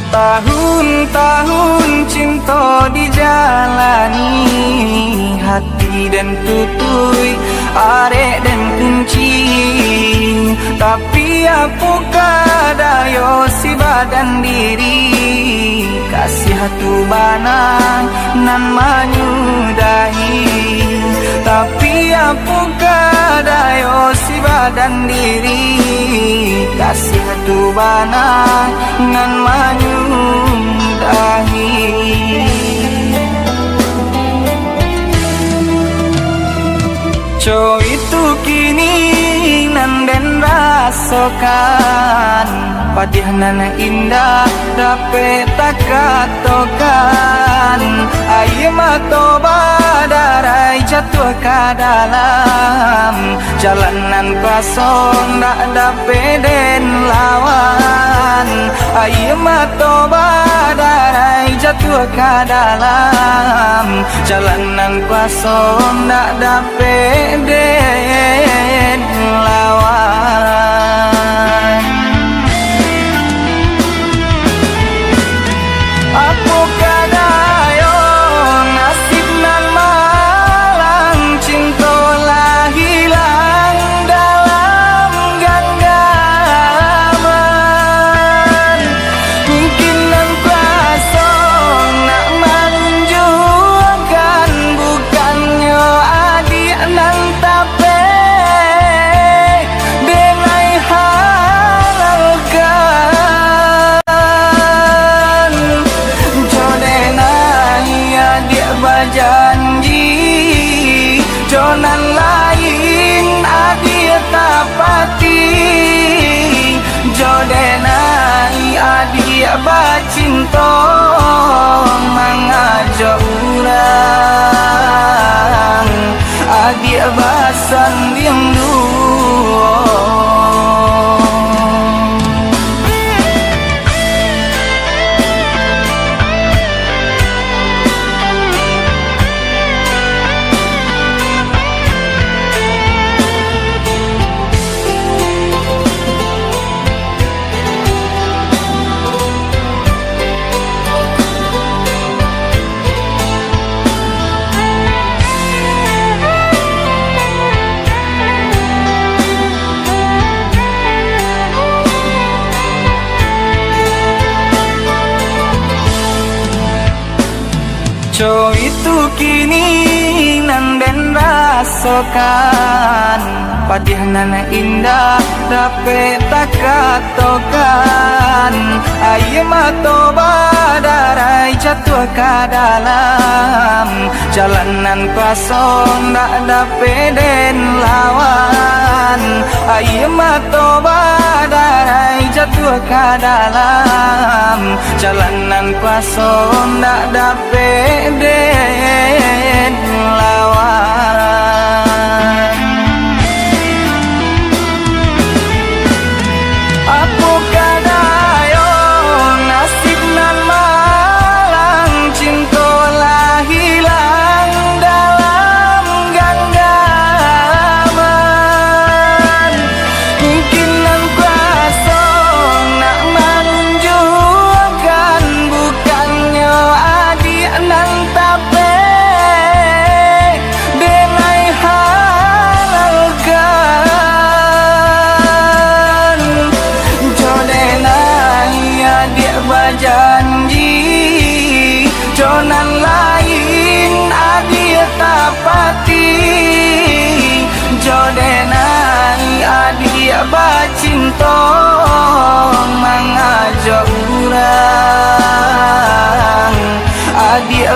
Tahun-tahun cinta dijalani, hati dan tutui, arek dan kunci. Tapi apakah daya si badan diri, kasih hatu banang nan menyudahi. Tapi apakah daya si badan diri, kasih hatu banang nan menyudahi. Co itu kini nan den rasakan, padihna indah dapat tak katakan. Ayo matoba darai jatuh ke dalam jalanan kosong, tak dapat den lawan. Ayo matoba darai jatuh ke dalam jalanan kosong, tak dapat den lawan. Apakah daya nasib nan malang, cinta lah hilang dalam genggaman. Mungkin nan kuasa nak menunjukkan, bukannya adik nan tapi denai halalkan. Jodenai adik berjanji, jonan lain adik tapati. Jodenai adik bercinta, mengajak orang adik bersanding dua. Co itu kini nan den rasakan, padihna indah dapat tak katakan. Ayo matoba darai jatuh ke dalam jalanan kosong, tak dapat den lawan. Ayo matoba darai jatuh ke dalam jalanan kosong, tak dapat den lawan. Apakah daya nasib nan malang, cinta lah hilang dalam genggaman. Mungkin nan kuasa nak menunjukkan, bukannya adik nan tapi denai halalkan. Jodenai adik berjanji, jonan lain adik tapati. Jodenai adik bercinta, mengajak orang adik